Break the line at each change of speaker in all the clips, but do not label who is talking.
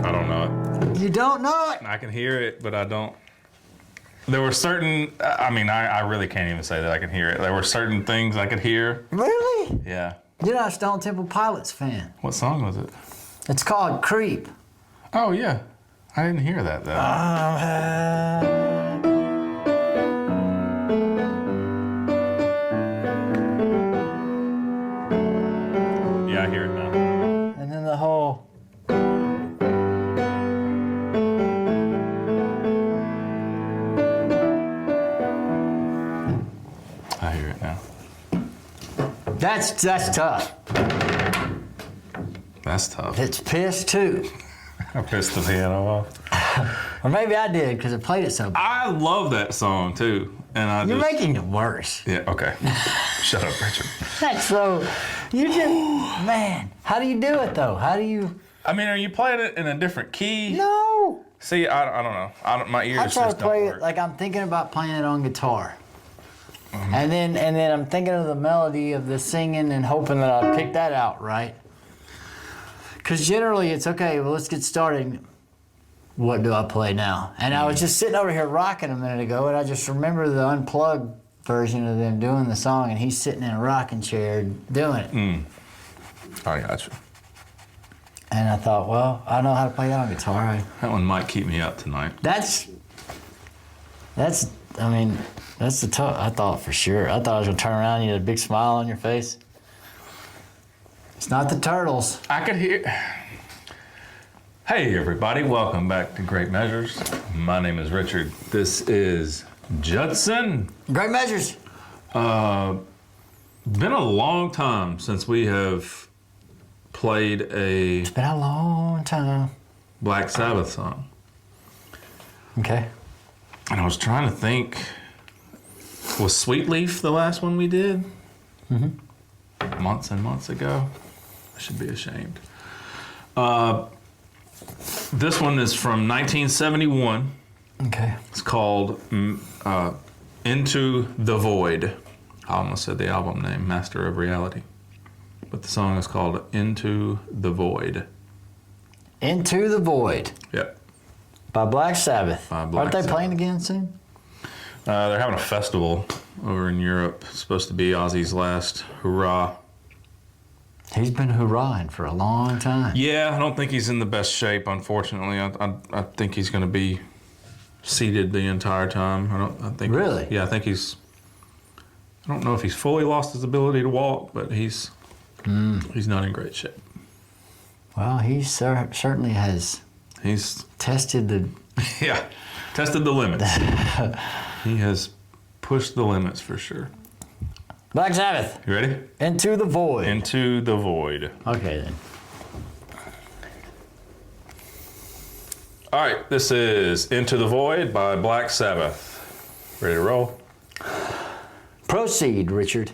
I don't know it.
You don't know it?
I can hear it, but I don't. There were certain, I really can't even say that I can hear it. There were certain things I could hear.
Really?
Yeah.
You're not a Stone Temple Pilots fan.
What song was it?
It's called Creep.
Oh, yeah. I didn't hear that, though. Yeah, I hear it now.
And then the whole...
I hear it now.
That's tough.
That's tough.
It's pissed too.
I pissed the piano off.
Or maybe I did because I played it so bad.
I love that song, too. And
You're making it worse.
Yeah, okay. Shut up, Richard.
That's so... You just... Man, how do you do it though? How do you...
Are you playing it in a different key?
No.
See, I don't know. My ears
I try
just
to play
don't
it
work.
like I'm thinking about playing it on guitar. And then I'm thinking of the melody of the singing and hoping that I pick that out right. Because generally it's okay, well, let's get started. What do I play now? And I was just sitting over here rocking a minute ago, and I just remember the unplugged version of them doing the song, and he's sitting in a rocking chair doing it.
I got you.
And I thought, well, I know how to play that on guitar.
That one might keep me up tonight.
That's the tough. I thought for sure. I thought I was gonna turn around and you had a big smile on your face. It's not the Turtles.
I could hear. Hey, everybody. Welcome back to Great Measures. My name is Richard. This is Judson.
Great Measures.
Been a long time since we have played a
It's been a long time.
Black Sabbath song.
Okay.
And I was trying to think, was Sweet Leaf the last one we did? Months and months ago. I should be ashamed. This one is from 1971.
Okay.
It's called Into the Void. I almost said the album name, Master of Reality. But the song is called Into the Void.
Into the Void.
Yep.
By Black Sabbath.
By Black
Aren't they
Sabbath.
playing again soon?
They're having a festival over in Europe. It's supposed to be Ozzy's last hurrah.
He's been hoorahing for a long time.
Yeah, I don't think he's in the best shape, unfortunately. I think he's going to be seated the entire time. I think.
Really?
Yeah, I think he's. I don't know if he's fully lost his ability to walk, but he's not in great shape.
Well, he certainly has
He's
tested the...
yeah, tested the limits. He has pushed the limits for sure.
Black Sabbath.
You ready?
Into the Void.
Into the Void.
Okay, then.
All right, this is Into the Void by Black Sabbath. Ready to roll?
Proceed, Richard.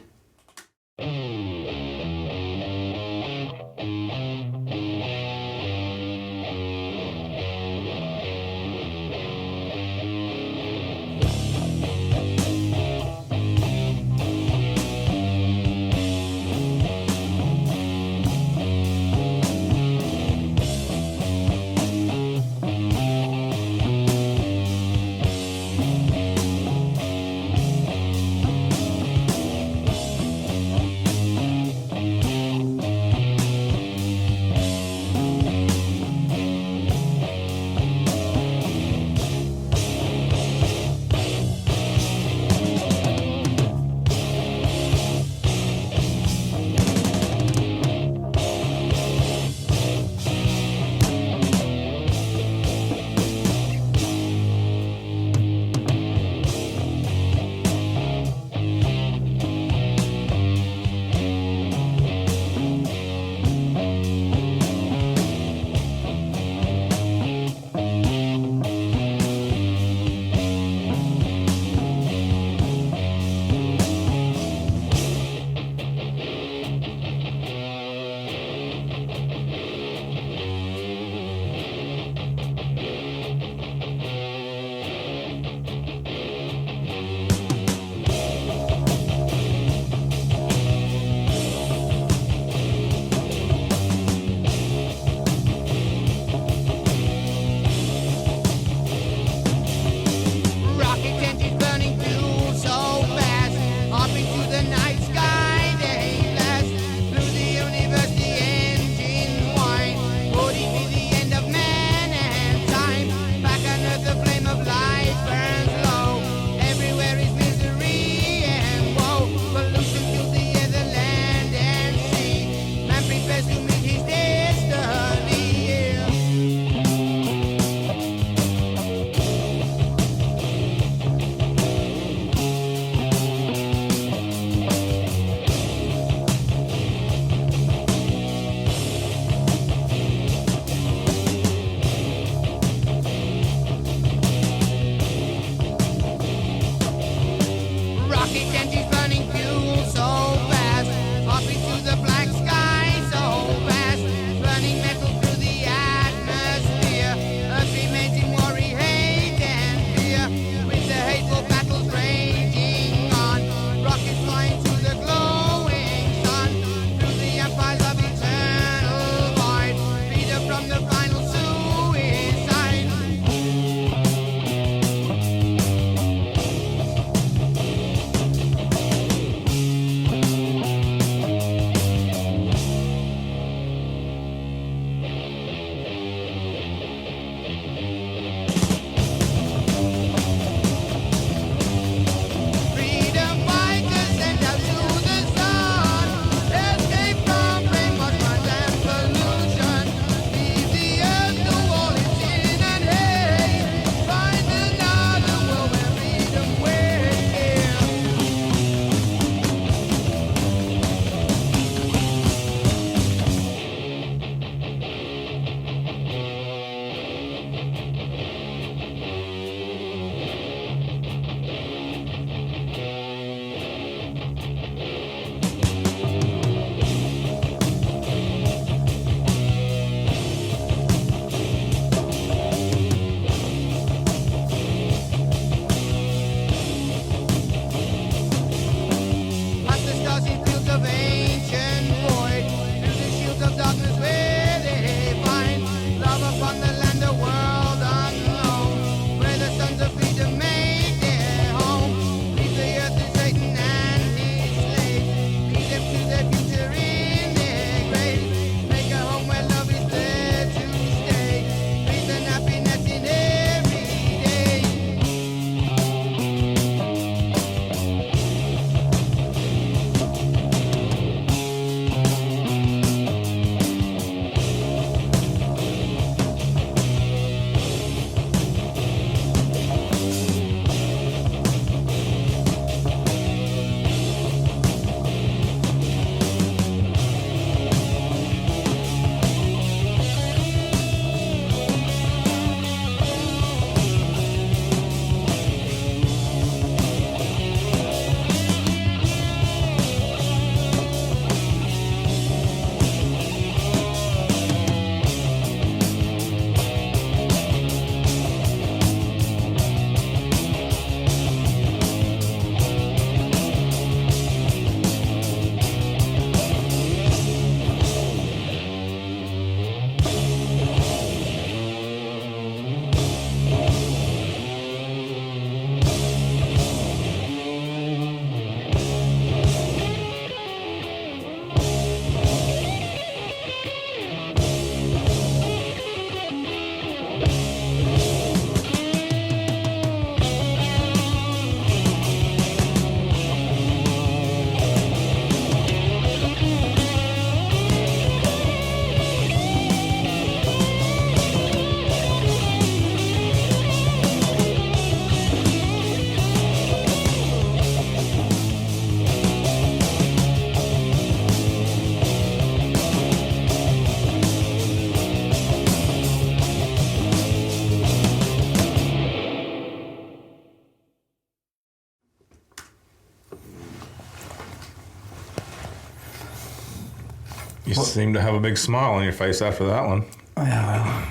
seem to have a big smile on your face after that one.
I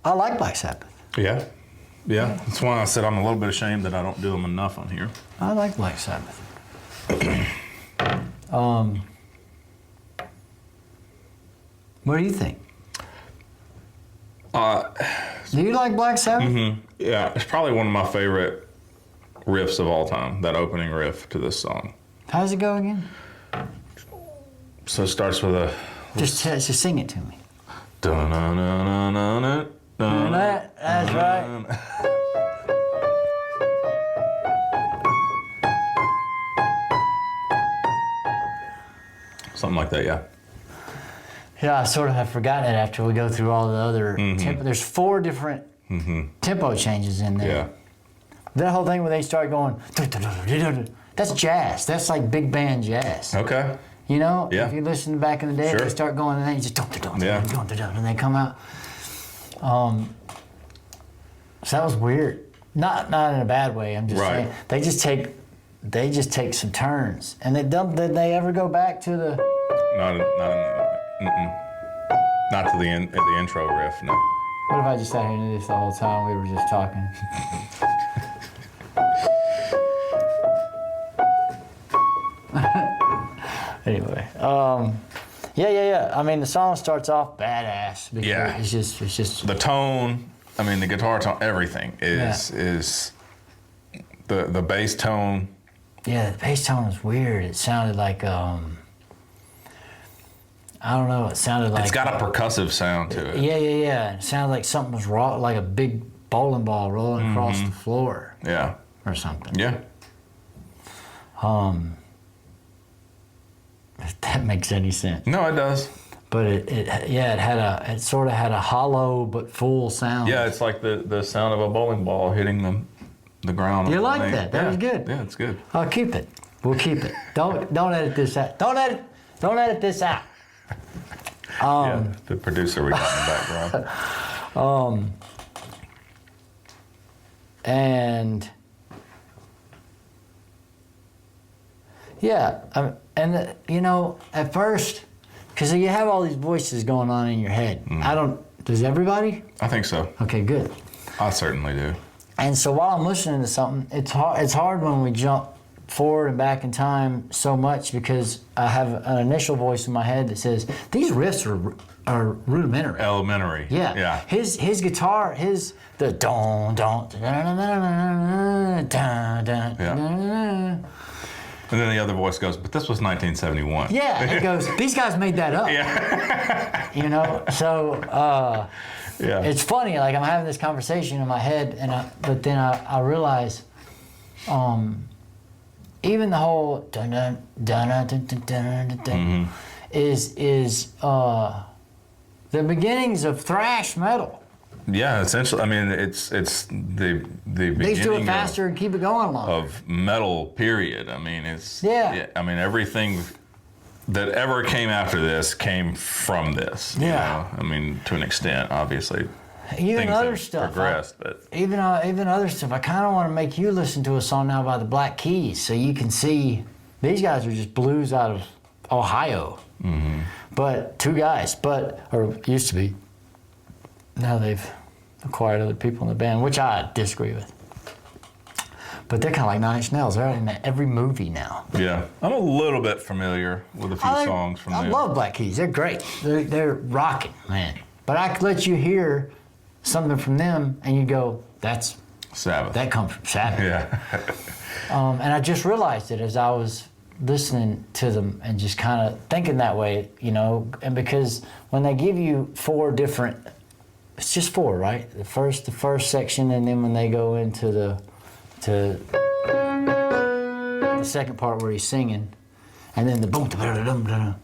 like Black Sabbath.
Yeah. Yeah. That's why I said I'm a little bit ashamed that I don't do them enough on here.
I like Black Sabbath. What do you think? Do you like Black Sabbath?
Mm-hmm. Yeah, it's probably one of my favorite riffs of all time, that opening riff to this song.
How does it go again?
So it starts with a...
Just sing it to me.
Dun-dun-dun-dun-dun-dun.
That's right.
Something like that, yeah.
Yeah, I sort of have forgotten it after we go through all the other tempo. There's 4 different tempo changes in there.
Yeah.
That whole thing where they start going, that's jazz. That's like big band jazz.
Okay.
You know?
Yeah.
If you listen back in the day,
Sure.
they start going and then you just and they come out. So that was weird. Not in a bad way. I'm just saying they just take some turns. And did they ever go back to the
Not to the intro riff, no.
What if I just sat here and did this the whole time we were just talking? Anyway, yeah. I mean, the song starts off badass. Because it's just
the tone. I mean, the guitar tone, everything is the bass tone.
Yeah, the bass tone was weird. It sounded like I don't know. It sounded like
It's got a percussive sound to it.
Yeah. It sounded like something was like a big bowling ball rolling across the floor.
Yeah.
Or something.
Yeah.
If that makes any sense.
No, it does.
But it sort of had a hollow but full sound.
Yeah, it's like the sound of a bowling ball hitting the ground.
You like that? That was good.
Yeah, it's good.
I'll keep it. We'll keep it. Don't edit this out. Don't edit this out.
The producer we got in the background.
And yeah, at first, because you have all these voices going on in your head. Does everybody?
I think so.
Okay, good.
I certainly do.
And so while I'm listening to something, it's hard when we jump forward and back in time so much because I have an initial voice in my head that says, these riffs are rudimentary.
Elementary.
Yeah. His guitar, the don, don,
And then the other voice goes, but this was 1971.
Yeah, it goes, these guys made that up.
Yeah.
So it's funny, like I'm having this conversation in my head, but then I realize even the whole dun dun dun dun dun dun dun is the beginnings of thrash metal.
Yeah, essentially. I mean, it's the beginning.
They just do it faster and keep it going longer.
Of metal, period. I mean, I mean, everything that ever came after this came from this. You know? I mean, to an extent, obviously.
Even other stuff.
Progressed, but
even other stuff. I kind of want to make you listen to a song now by the Black Keys, so you can see these guys are just blues out of Ohio. But 2 guys, or used to be. Now they've acquired other people in the band, which I disagree with. But they're kind of like 9 Inch Nails. They're in every movie now.
Yeah, I'm a little bit familiar with a few songs from them.
I love Black Keys. They're great. They're rocking, man. But I could let you hear something from them, and you go, "That's
Sabbath.
That comes from Sabbath."
Yeah.
And I just realized it as I was listening to them and just kind of thinking that way, and because when they give you 4 different. It's just 4, right? The first section, and then when they go into the second part where he's singing, and then the boom, and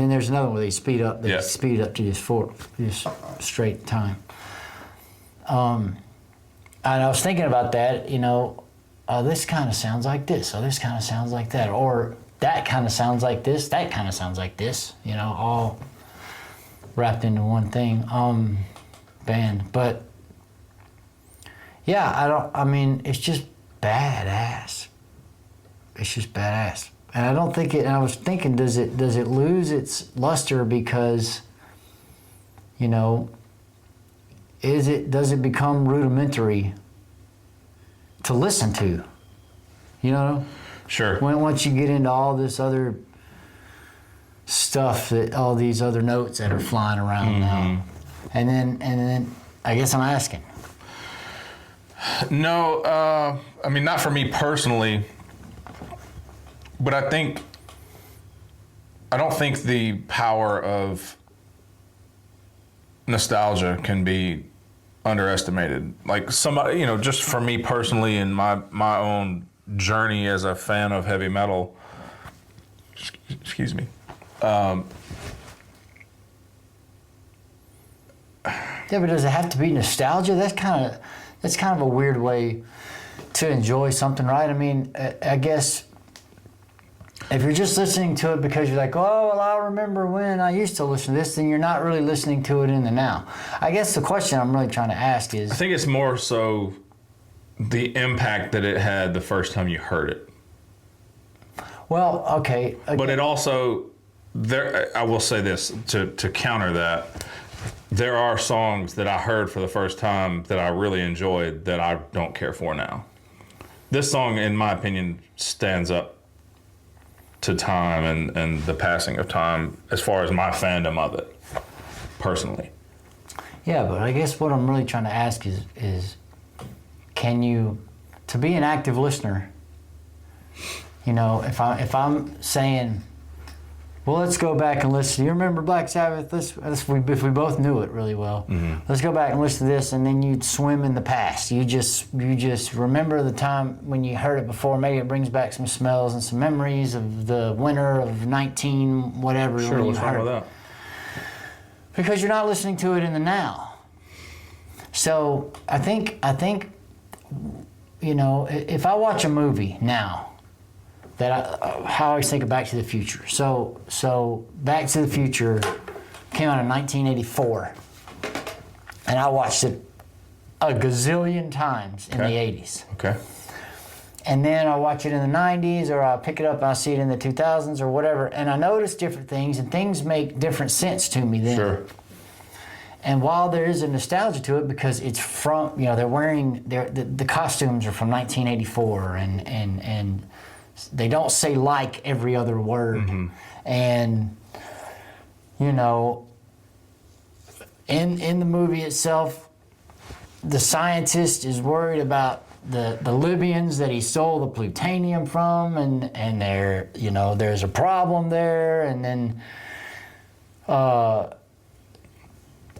then there's another one where they speed up. They speed it up to just straight time. And I was thinking about that. This kind of sounds like this. This kind of sounds like that. Or that kind of sounds like this. That kind of sounds like this. All wrapped into one thing, band. But yeah, it's just badass. It's just badass. And I don't think it. And I was thinking, does it lose its luster because, you know, does it become rudimentary to listen to? You know?
Sure.
Once you get into all this other stuff, that all these other notes that are flying around now, and then I guess I'm asking.
No, I mean, not for me personally, but I don't think the power of nostalgia can be underestimated. Like somebody, you know, just for me personally in my own journey as a fan of heavy metal, excuse me.
Yeah, but does it have to be nostalgia? That's kind of a weird way to enjoy something, right? I mean, I guess if you're just listening to it because you're like, oh, well, I remember when I used to listen to this, then you're not really listening to it in the now. I guess the question I'm really trying to ask is...
I think it's more so the impact that it had the first time you heard it.
Well, okay.
But it also, I will say this, to counter that, there are songs that I heard for the first time that I really enjoyed that I don't care for now. This song, in my opinion, stands up to time and the passing of time as far as my fandom of it, personally.
Yeah, but I guess what I'm really trying to ask is can you, to be an active listener, you know, if I'm saying, well, let's go back and listen. You remember Black Sabbath? If we both knew it really well, let's go back and listen to this, and then you'd swim in the past. You just remember the time when you heard it before. Maybe it brings back some smells and some memories of the winter of 19 whatever.
Sure, what's wrong with that?
Because you're not listening to it in the now. So I think you know, if I watch a movie now, how I always think of Back to the Future. So Back to the Future came out in 1984, and I watched it a gazillion times in the 80s.
Okay.
And then I watch it in the 90s, or I pick it up and I see it in the 2000s or whatever, and I notice different things, and things make different sense to me then.
Sure.
And while there is a nostalgia to it because it's from, you know, they're wearing, the costumes are from 1984, and they don't say like every other word. And, you know, in the movie itself, the scientist is worried about the Libyans that he stole the plutonium from, and there, you know, there's a problem there, and then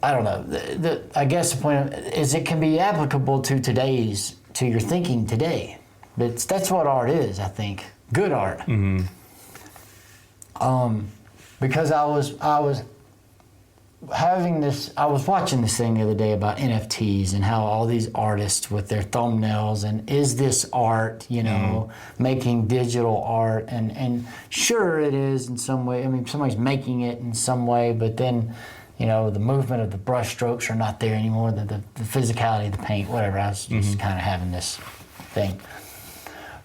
I don't know. I guess the point is it can be applicable to your thinking today. But that's what art is, I think. Good art. Because I was watching this thing the other day about NFTs and how all these artists with their thumbnails, and is this art, you know, making digital art, and sure it is in some way. I mean, somebody's making it in some way, but then, you know, the movement of the brush strokes are not there anymore, the physicality of the paint, whatever. I was just kind of having this thing.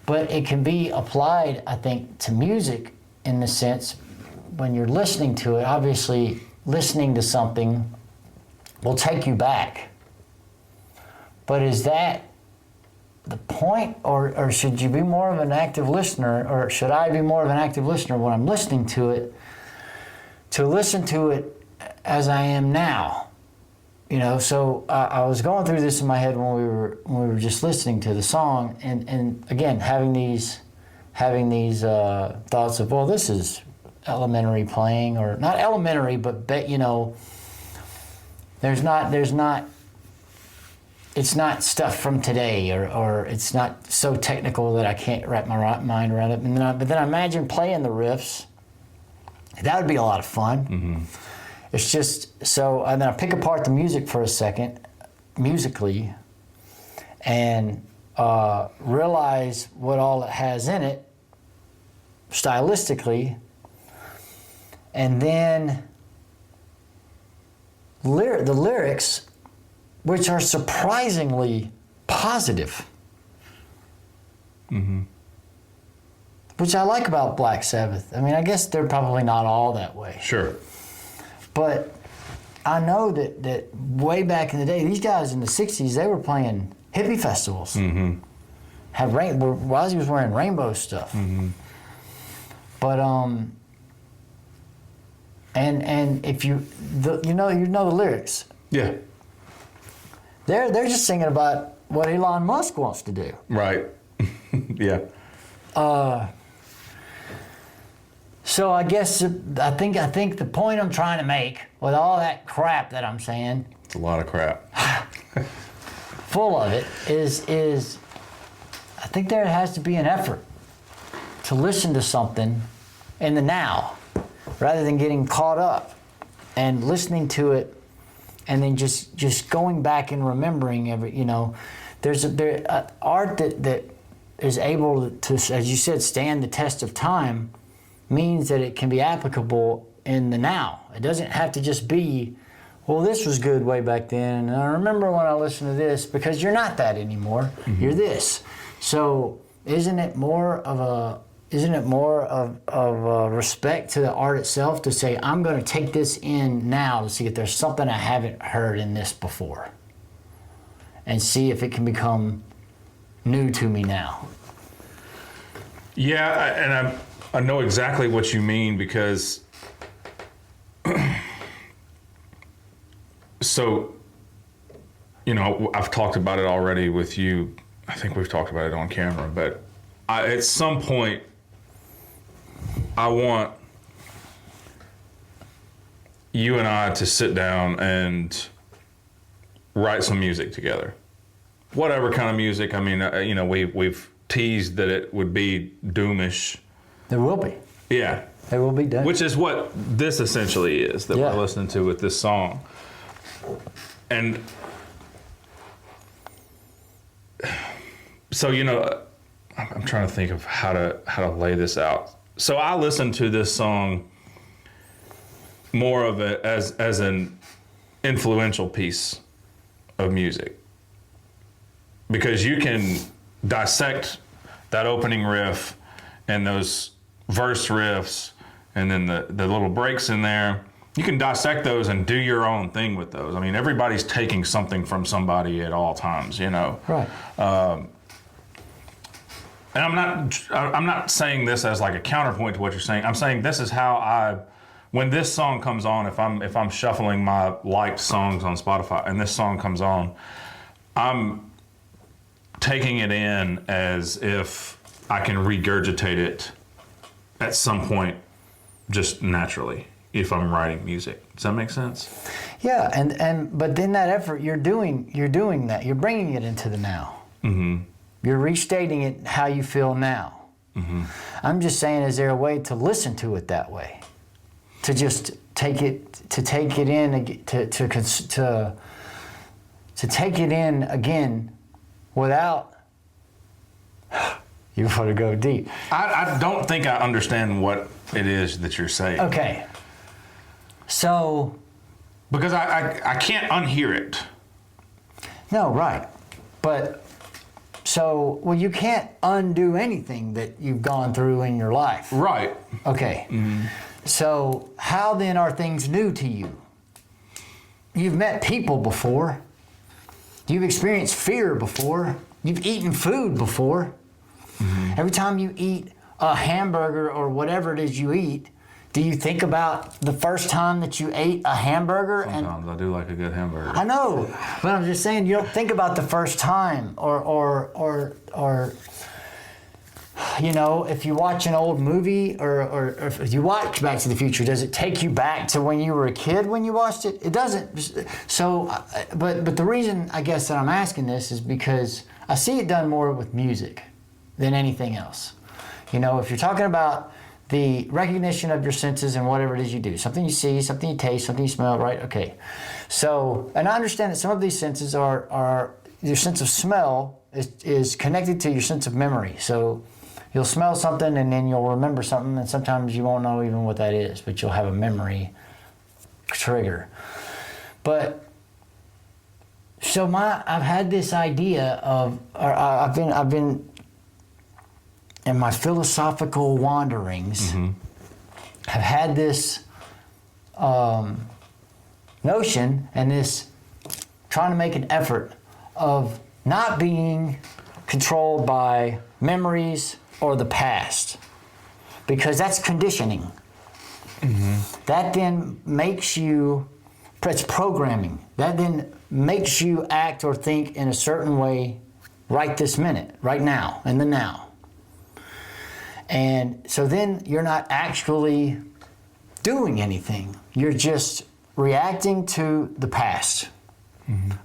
But it can be applied, I think, to music in the sense when you're listening to it. Obviously, listening to something will take you back. But is that the point, or should you be more of an active listener, or should I be more of an active listener when I'm listening to it, to listen to it as I am now? You know, so I was going through this in my head when we were just listening to the song, and again having these thoughts of, well, this is elementary playing, or not elementary, but you know, it's not stuff from today, or it's not so technical that I can't wrap my mind around it. But then I imagine playing the riffs. That would be a lot of fun. It's just so, and then I pick apart the music for a second, musically, and realize what all it has in it, stylistically, and then the lyrics, which are surprisingly positive. which I like about Black Sabbath. I mean, I guess they're probably not all that way.
Sure.
But I know that way back in the day, these guys in the 60s, they were playing hippie festivals. Mm-hmm. Ozzy was wearing rainbow stuff. Mm-hmm. But, and if you know the lyrics.
Yeah.
They're just singing about what Elon Musk wants to do.
Right. Yeah.
So I guess I think the point I'm trying to make with all that crap that I'm saying,
It's a lot of crap.
full of it, is I think there has to be an effort to listen to something in the now, rather than getting caught up and listening to it and then just going back and remembering there's art that is able to, as you said, stand the test of time, means that it can be applicable in the now. It doesn't have to just be, well, this was good way back then, and I remember when I listened to this, because you're not that anymore. Mm-hmm. You're this. So isn't it more of a respect to the art itself to say, I'm going to take this in now to see if there's something I haven't heard in this before, and see if it can become new to me now?
Yeah, and I know exactly what you mean, because so, I've talked about it already with you. I think we've talked about it on camera, but at some point, I want you and I to sit down and write some music together. Whatever kind of music. I mean, we've teased that it would be doomish.
There will be.
Yeah.
There will be doom.
Which is what this essentially is that we're listening to with this song. And so, I'm trying to think of how to lay this out. So I listen to this song more of it as an influential piece of music, because you can dissect that opening riff and those verse riffs and then the little breaks in there. You can dissect those and do your own thing with those. I mean, everybody's taking something from somebody at all times,
Right.
And I'm not saying this as like a counterpoint to what you're saying. I'm saying this is how when this song comes on, if I'm shuffling my liked songs on Spotify and this song comes on, I'm taking it in as if I can regurgitate it at some point, just naturally, if I'm writing music. Does that make sense?
Yeah, but in that effort, you're doing that. You're bringing it into the now. Mm-hmm. You're restating it how you feel now. Mm-hmm. I'm just saying, is there a way to listen to it that way? To just take it in, to take it in again without. You want to go deep.
I don't think I understand what it is that you're saying.
Okay. So.
Because I can't unhear it.
No, right. But. So, well, you can't undo anything that you've gone through in your life.
Right.
Okay. Mm-hmm. So, how then are things new to you? You've met people before. You've experienced fear before. You've eaten food before. Mm-hmm. Every time you eat a hamburger or whatever it is you eat, do you think about the first time that you ate a hamburger?
Sometimes I do like a good hamburger.
I know, but I'm just saying, you don't think about the first time, or if you watch an old movie or if you watch Back to the Future, does it take you back to when you were a kid when you watched it? It doesn't. So, but the reason I guess that I'm asking this is because I see it done more with music than anything else. If you're talking about the recognition of your senses and whatever it is you do. Something you see, something you taste, something you smell, right? Okay. So, and I understand that some of these senses are your sense of smell is connected to your sense of memory. So you'll smell something and then you'll remember something, and sometimes you won't know even what that is, but you'll have a memory trigger. But so I've had this idea of, or I've been in my philosophical wanderings have had this notion and this trying to make an effort of not being controlled by memories or the past, because that's conditioning. That then makes you, it's programming. That then makes you act or think in a certain way right this minute, right now, in the now. And so then you're not actually doing anything. You're just reacting to the past.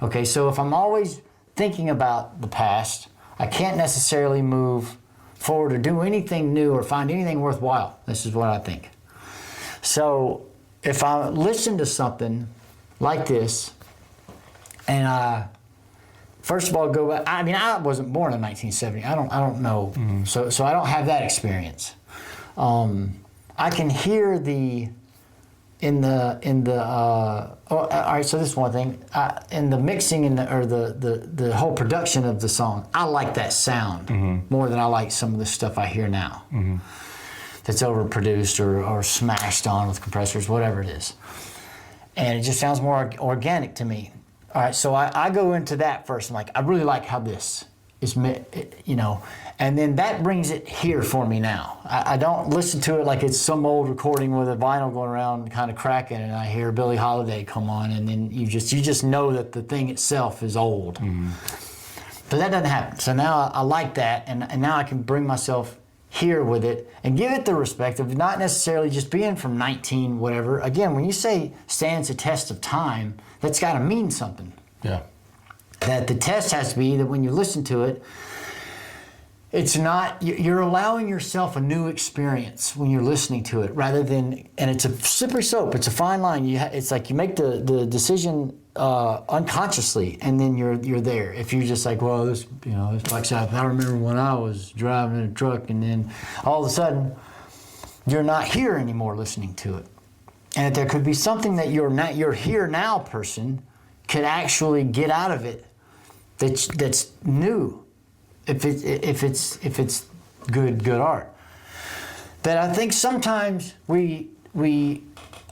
Okay, so if I'm always thinking about the past, I can't necessarily move forward or do anything new or find anything worthwhile. This is what I think. So if I listen to something like this, and I first of all go back, I mean, I wasn't born in 1970. I don't know. So I don't have that experience. I can hear all right, so this is one thing. In the mixing or the whole production of the song, I like that sound more than I like some of the stuff I hear now. That's overproduced or smashed on with compressors, whatever it is. And it just sounds more organic to me. All right, so I go into that first. I'm like, I really like how this is, and then that brings it here for me now. I don't listen to it like it's some old recording with a vinyl going around kind of cracking, and I hear Billie Holiday come on, and then you just know that the thing itself is old. But that doesn't happen. So now I like that, and now I can bring myself here with it and give it the respect of not necessarily just being from 19 whatever. Again, when you say stands the test of time, that's got to mean something.
Yeah.
That the test has to be that when you listen to it, it's not, you're allowing yourself a new experience when you're listening to it, rather than, and it's a slippery slope, it's a fine line. It's like you make the decision unconsciously, and then you're there. If you're just like, well, this like Sabbath, I remember when I was driving in a truck, and then all of a sudden, you're not here anymore listening to it. And that there could be something that your here now person could actually get out of it that's new. If it's good art, that I think sometimes we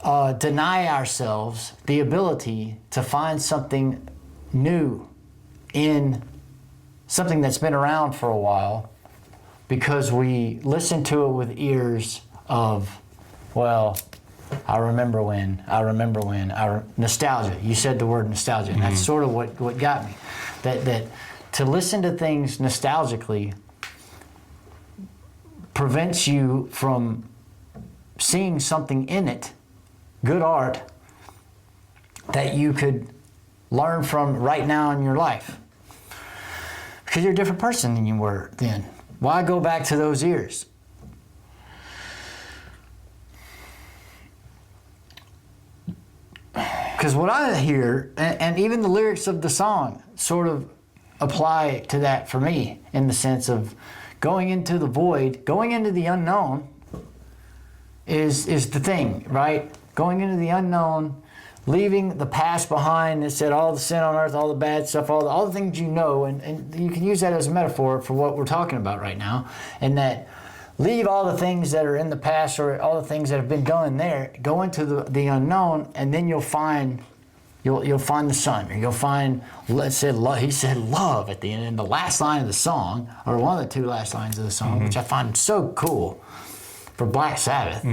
deny ourselves the ability to find something new in something that's been around for a while, because we listen to it with ears of, well, I remember when, nostalgia. You said the word nostalgia, and that's sort of what got me. That to listen to things nostalgically prevents you from seeing something in it, good art, that you could learn from right now in your life. Because you're a different person than you were then. Why go back to those years? Because what I hear, and even the lyrics of the song sort of apply to that for me, in the sense of going into the void, going into the unknown is the thing, right? Going into the unknown, leaving the past behind. It said all the sin on earth, all the bad stuff, all the things you know, and you can use that as a metaphor for what we're talking about right now, and that leave all the things that are in the past or all the things that have been done there, go into the unknown, and then you'll find the sun, or you'll find, he said love at the end, in the last line of the song, or one of the two last lines of the song, which I find so cool for Black Sabbath.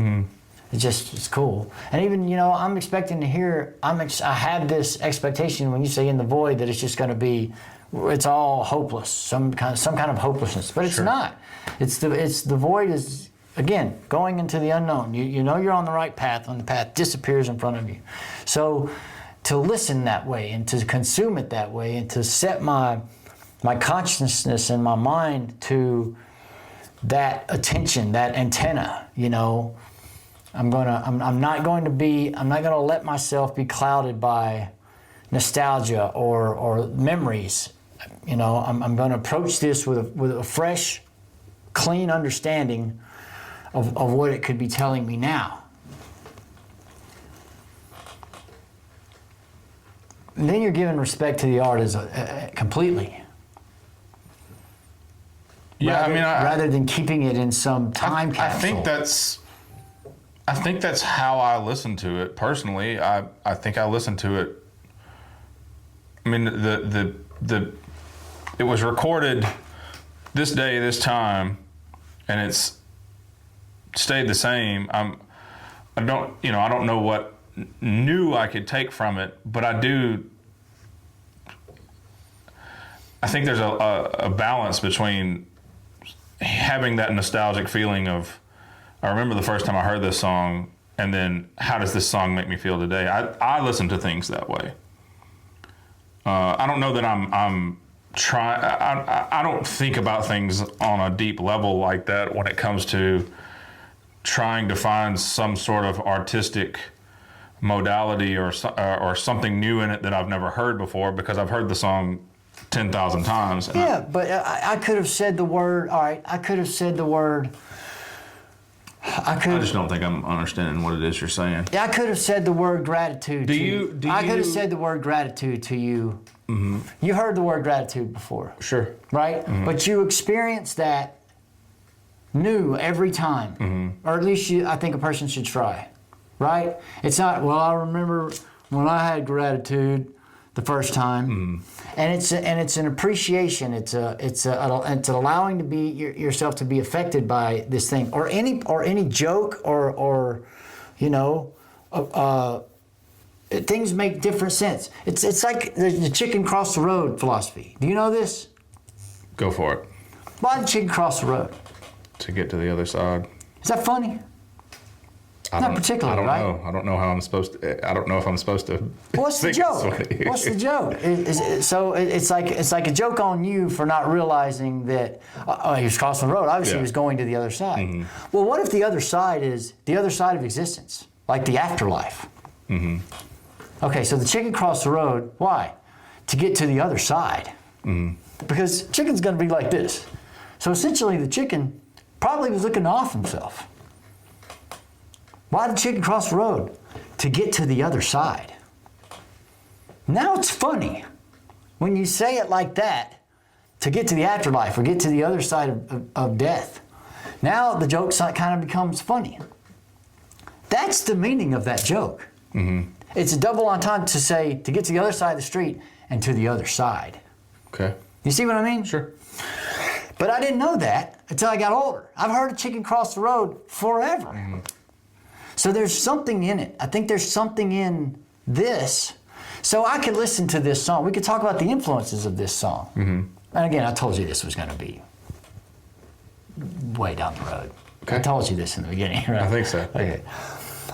It's cool. And even, I'm expecting to hear, I have this expectation when you say in the void that it's just going to be, it's all hopeless, some kind of hopelessness, but it's not. It's the void is, again, going into the unknown. You know you're on the right path when the path disappears in front of you. So to listen that way and to consume it that way and to set my consciousness and my mind to that attention, that antenna, I'm not going to let myself be clouded by nostalgia or memories. I'm going to approach this with a fresh, clean understanding of what it could be telling me now. And then you're giving respect to the art completely. rather than keeping it in some time capsule.
I think that's how I listen to it personally. I think I listen to it. I mean, it was recorded this day, this time, and it's stayed the same. I don't know what new I could take from it, but I think there's a balance between having that nostalgic feeling of, I remember the first time I heard this song, and then how does this song make me feel today? I listen to things that way. I don't know that I'm trying. I don't think about things on a deep level like that when it comes to trying to find some sort of artistic modality or something new in it that I've never heard before, because I've heard the song 10,000 times.
Yeah, but I could have said the word. All right, I could have said the word. I
just don't think I'm understanding what it is you're saying.
Yeah, I could have said the word gratitude. I could have said the word gratitude to you. Mm-hmm. You heard the word gratitude before.
Sure.
Right? Mm-hmm. But you experience that new every time. Mm-hmm. Or at least I think a person should try. Right? It's not, well, I remember when I had gratitude the first time. Mm-hmm. And it's an appreciation. It's an allowing to be yourself to be affected by this thing, or any joke, or things make different sense. It's like the chicken cross the road philosophy. Do you know this?
Go for it.
Why did the chicken cross the road?
To get to the other side.
Is that funny? Not particularly, right?
I don't know. I don't know how I'm supposed to. I don't know if I'm supposed to.
What's the joke? What's the joke? It's like a joke on you for not realizing that he was crossing the road. Obviously, he was going to the other side. Mm-hmm. Well, what if the other side is the other side of existence, like the afterlife? Mm-hmm. Okay, so the chicken crossed the road. Why? To get to the other side. Mm-hmm. Because chicken's going to be like this. So essentially, the chicken probably was looking off himself. Why did the chicken cross the road? To get to the other side. Now it's funny when you say it like that, to get to the afterlife or get to the other side of death. Now the joke kind of becomes funny. That's the meaning of that joke. Mm-hmm. It's a double entendre to say to get to the other side of the street and to the other side.
Okay.
You see what I mean?
Sure.
But I didn't know that until I got older. I've heard a chicken cross the road forever. Mm-hmm. So there's something in it. I think there's something in this. So I could listen to this song. We could talk about the influences of this song. Mm-hmm. And again, I told you this was going to be way down the road. Okay. I told you this in the beginning, right?
I think so.
Okay.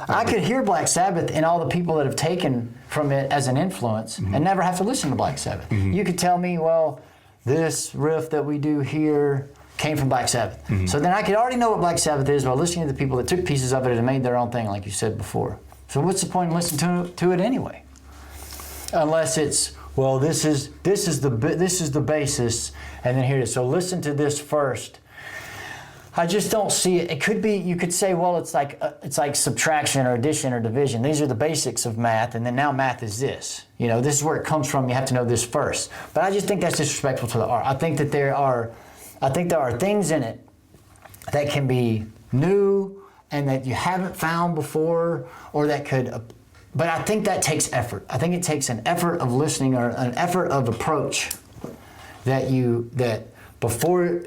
I could hear Black Sabbath and all the people that have taken from it as an influence, mm-hmm. and never have to listen to Black Sabbath. Mm-hmm. You could tell me, well, this riff that we do here came from Black Sabbath. Mm-hmm. So then I could already know what Black Sabbath is by listening to the people that took pieces of it and made their own thing, like you said before. So what's the point in listening to it anyway? Unless it's, well, this is the basis, and then here it is. So listen to this first. I just don't see it. It could be, you could say, well, it's like subtraction or addition or division. These are the basics of math, and then now math is this. This is where it comes from. You have to know this first. But I just think that's disrespectful to the art. I think there are things in it that can be new and that you haven't found before, or that could, but I think that takes effort. I think it takes an effort of listening or an effort of approach that before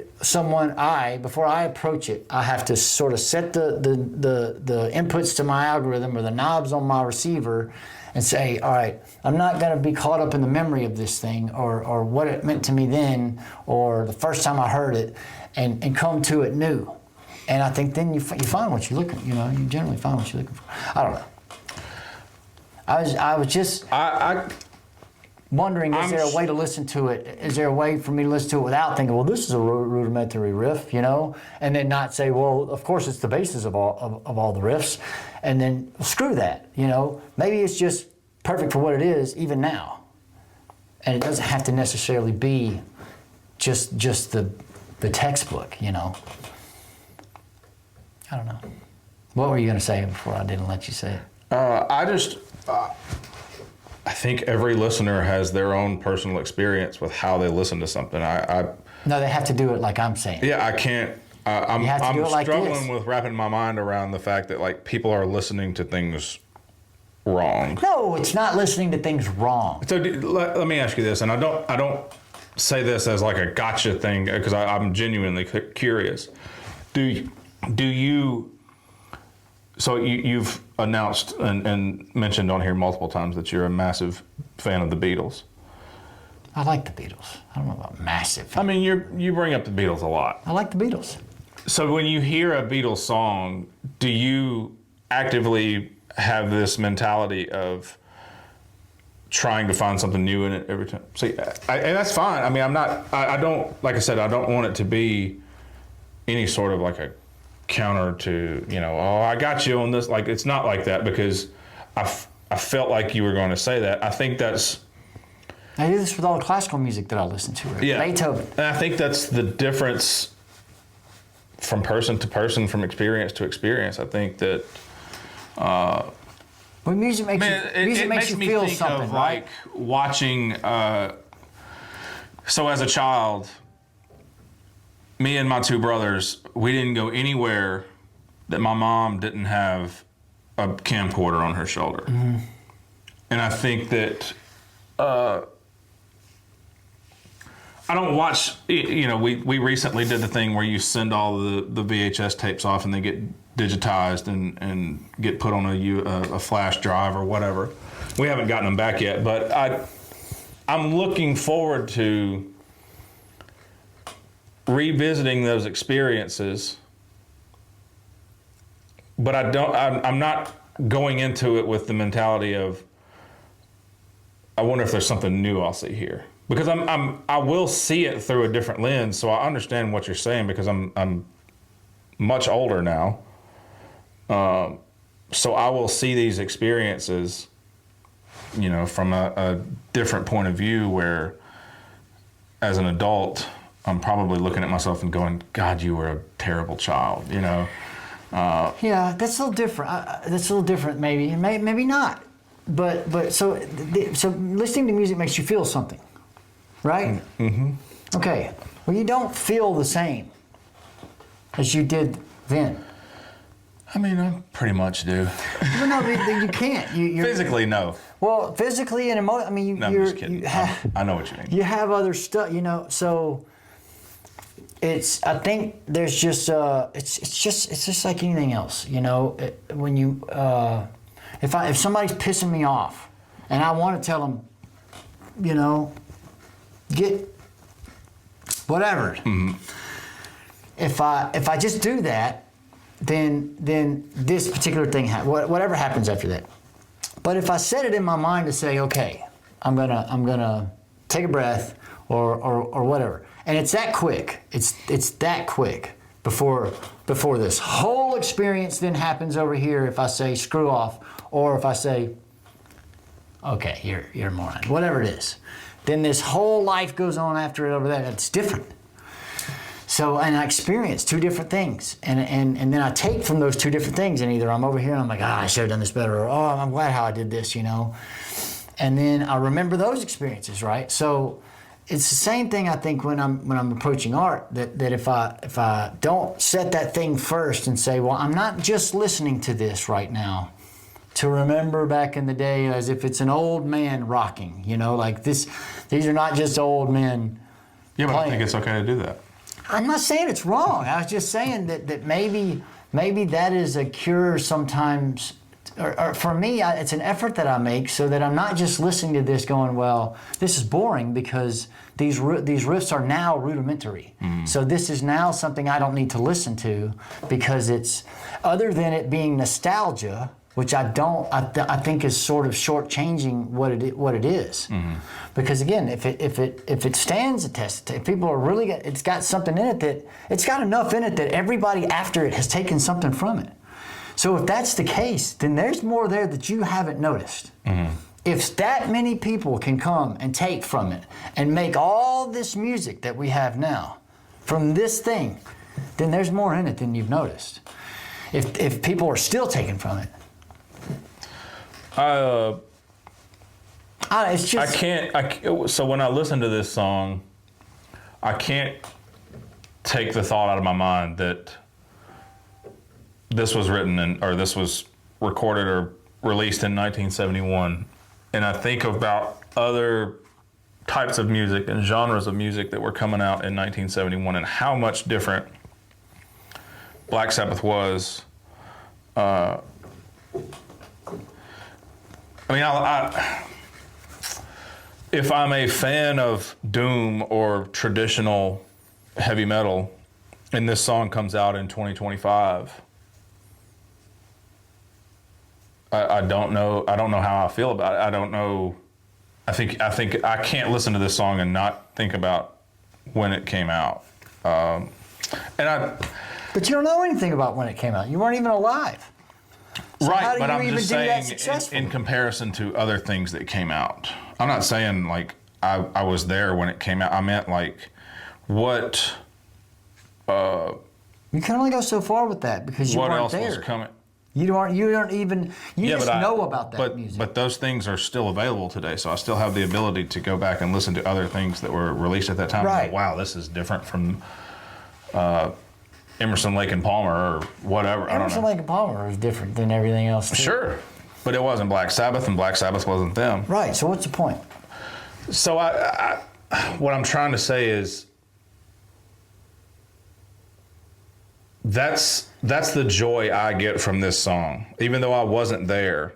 I approach it, I have to sort of set the inputs to my algorithm or the knobs on my receiver and say, all right, I'm not going to be caught up in the memory of this thing or what it meant to me then or the first time I heard it and come to it new. And I think then you find what you're looking, you generally find what you're looking for. I don't know. I was just wondering, is there a way to listen to it? Is there a way for me to listen to it without thinking, well, this is a rudimentary riff, and then not say, well, of course it's the basis of all the riffs, and then screw that, Maybe it's just perfect for what it is, even now, and it doesn't have to necessarily be just the textbook, I don't know. What were you going to say before I didn't let you say it?
I think every listener has their own personal experience with how they listen to something.
No, they have to do it like I'm saying.
Yeah, I can't. I'm
You have to do it like
struggling
this.
with wrapping my mind around the fact that like people are listening to things wrong.
No, it's not listening to things wrong.
So let me ask you this, and I don't say this as like a gotcha thing because I'm genuinely curious. Do you? So you've announced and mentioned on here multiple times that you're a massive fan of the Beatles.
I like the Beatles. I don't know about massive.
I mean, you bring up the Beatles a lot.
I like the Beatles.
So when you hear a Beatles song, do you actively have this mentality of trying to find something new in it every time? See, and that's fine. I mean, I don't, like I said, I don't want it to be any sort of like a counter to, oh, I got you on this. Like, it's not like that because I felt like you were going to say that. I think that's...
I do this with all the classical music that I listen to. Right?
Yeah.
Beethoven.
And I think that's the difference from person to person, from experience to experience. I think that...
When music makes
it
makes you
me
feel
think
something,
of
right?
like watching. So as a child, me and my two brothers, we didn't go anywhere that my mom didn't have a camcorder on her shoulder, and I think that. I don't watch. We recently did the thing where you send all the VHS tapes off and they get digitized and get put on a flash drive or whatever. We haven't gotten them back yet, but I'm looking forward to revisiting those experiences. But I'm not going into it with the mentality of, I wonder if there's something new I'll see here. Because I will see it through a different lens, so I understand what you're saying because I'm much older now. So I will see these experiences, from a different point of view where as an adult, I'm probably looking at myself and going, God, you were a terrible child,
Yeah, that's a little different. That's a little different, maybe. Maybe not. But so listening to music makes you feel something, right? Mm-hmm. Okay. Well, you don't feel the same as you did then.
I mean, I pretty much do.
Well, no, you can't. You're,
Physically, no.
Well, physically and emotionally, I mean,
No, I'm just kidding. I know what you mean.
You have other stuff, so it's. I think there's just. It's just like anything else, when you. If somebody's pissing me off, and I want to tell them, get whatever. Mm-hmm. If I just do that, then this particular thing whatever happens after that. But if I set it in my mind to say, okay, I'm gonna take a breath or whatever, and it's that quick. It's that quick before this whole experience then happens over here. If I say screw off, or if I say, okay, you're a moron, whatever it is, then this whole life goes on after it over there. It's different. So, and I experience two different things, and then I take from those two different things, and either I'm over here and I'm like, I should have done this better, or I'm glad how I did this, and then I remember those experiences, right? So, it's the same thing I think when I'm approaching art, that if I don't set that thing first and say, well, I'm not just listening to this right now to remember back in the day as if it's an old man rocking, like this. These are not just old men.
Yeah, but
playing.
I think it's okay to do that.
I'm not saying it's wrong. I was just saying that maybe that is a cure sometimes, or for me, it's an effort that I make so that I'm not just listening to this going, well, this is boring because these riffs are now rudimentary. Mm-hmm. So this is now something I don't need to listen to because it's, other than it being nostalgia, which I think is sort of shortchanging what it is. Mm-hmm. Because again, if it stands a test, if people are really, it's got something in it it's got enough in it that everybody after it has taken something from it. So if that's the case, then there's more there that you haven't noticed. Mm-hmm. If that many people can come and take from it and make all this music that we have now from this thing, then there's more in it than you've noticed. If people are still taking from it.
It's just. So when I listen to this song, I can't take the thought out of my mind that this was written or this was recorded or released in 1971, and I think about other types of music and genres of music that were coming out in 1971 and how much different Black Sabbath was. I mean, if I'm a fan of doom or traditional heavy metal, and this song comes out in 2025, I don't know. I don't know how I feel about it. I don't know. I think I can't listen to this song and not think about when it came out. But
you don't know anything about when it came out. You weren't even alive. So
right,
how do
but
you
I'm
even
just
do that
saying
successfully?
in comparison to other things that came out. I'm not saying like I was there when it came out. I meant like what.
You can only go so far with that because you
what
weren't
else
there.
was coming?
You don't even just know about that music.
But those things are still available today, so I still have the ability to go back and listen to other things that were released at that time.
Right.
And go, wow, this is different from Emerson, Lake and Palmer or whatever.
Emerson, Lake and Palmer is different than everything else, too.
Sure, but it wasn't Black Sabbath, and Black Sabbath wasn't them.
Right. So what's the point?
So what I'm trying to say is that's the joy I get from this song. Even though I wasn't there,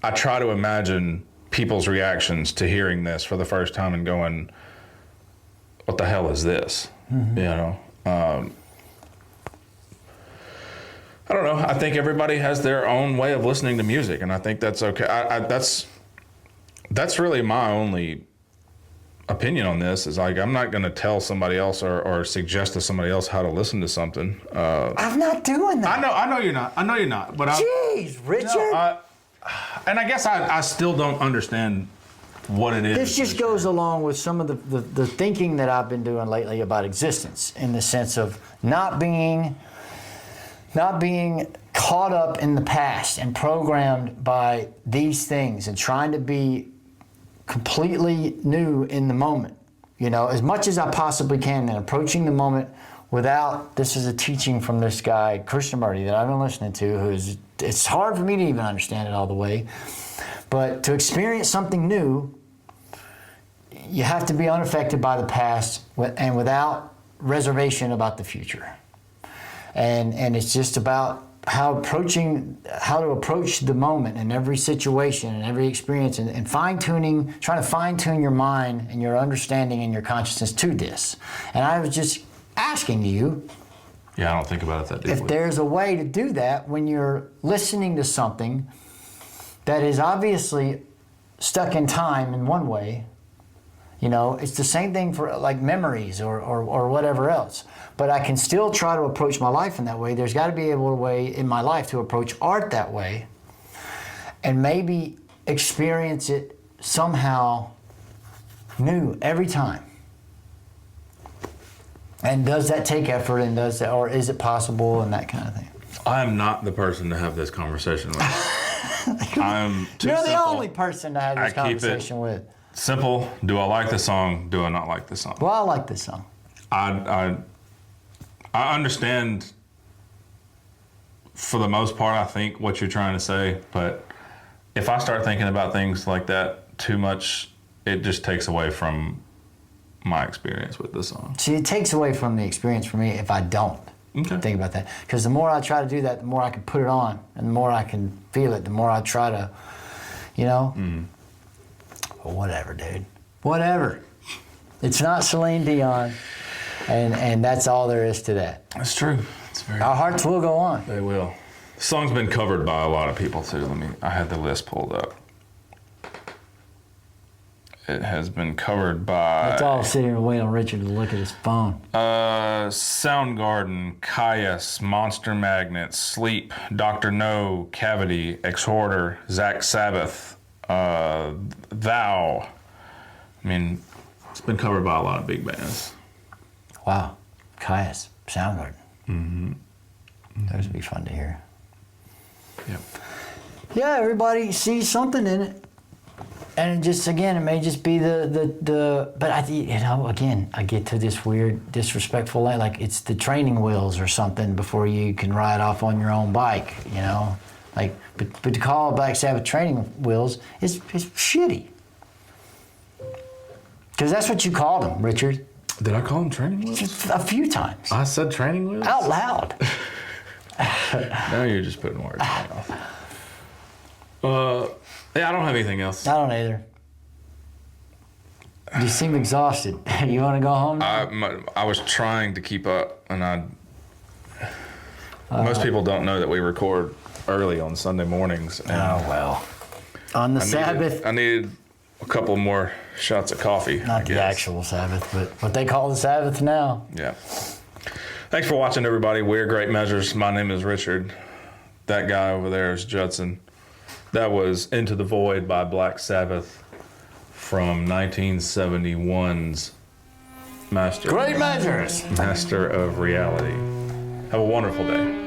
I try to imagine people's reactions to hearing this for the first time and going, what the hell is this? Mm-hmm. You know? I don't know. I think everybody has their own way of listening to music, and I think that's okay. That's really my only opinion on this. Is like I'm not going to tell somebody else or suggest to somebody else how to listen to something.
I'm not doing that.
I know you're not. But
Jeez, Richard.
And I guess I still don't understand what it is.
This just goes along with some of the thinking that I've been doing lately about existence, in the sense of not being caught up in the past and programmed by these things and trying to be completely new in the moment, you know, as much as I possibly can, and approaching the moment without, this is a teaching from this guy, Krishnamurti, that I've been listening to, it's hard for me to even understand it all the way, but to experience something new, you have to be unaffected by the past and without reservation about the future. And it's just about how to approach the moment in every situation and every experience, and trying to fine-tune your mind and your understanding and your consciousness to this. And I was just asking you,
yeah, I don't think about it that deeply.
If there's a way to do that when you're listening to something that is obviously stuck in time in one way. You know, it's the same thing for like memories or whatever else. But I can still try to approach my life in that way. There's got to be a way in my life to approach art that way and maybe experience it somehow new every time. And does that take effort, and or is it possible, and that kind of thing?
I'm not the person to have this conversation with. I'm too
You're the
simple.
only person to have this conversation with.
Simple. Do I like the song? Do I not like the song?
Well, I like this song.
I understand for the most part, I think, what you're trying to say, but if I start thinking about things like that too much, it just takes away from my experience with the song.
See, it takes away from the experience for me if I don't think about that. Because the more I try to do that, the more I can put it on, and the more I can feel it, the more I try to, you know? Mm. Well, whatever, dude. Whatever. It's not Celine Dion, and that's all there is to that.
That's true. It's very.
Our hearts will go on.
They will. The song's been covered by a lot of people too. I had the list pulled up. It has been covered by.
Let's all sit here and wait on Richard to look at his phone.
Soundgarden, Caius, Monster Magnet, Sleep, Dr. No, Cavity, Exhorter, Zach Sabbath, Thou. I mean, it's been covered by a lot of big bands.
Wow. Caius, Soundgarden. Mm-hmm. Those would be fun to hear.
Yep.
Yeah, everybody sees something in it. And it just, again, it may just be but again, I get to this weird, disrespectful, like it's the training wheels or something before you can ride off on your own bike, Like, but to call Black Sabbath training wheels is shitty. Because that's what you called them, Richard.
Did I call them training wheels?
Just a few times.
I said training wheels?
Out loud.
Now you're just putting words in my mouth. Yeah, I don't have anything else.
I don't either. You seem exhausted. You want to go home now?
I was trying to keep up, and most people don't know that we record early on Sunday mornings. And
well. On the Sabbath.
I needed a couple more shots of coffee.
Not the actual Sabbath, but what they call the Sabbath now.
Yeah. Thanks for watching, everybody. We're Great Measures. My name is Richard. That guy over there is Judson. That was Into the Void by Black Sabbath from 1971's Master.
Great Measures.
Master of Reality. Have a wonderful day.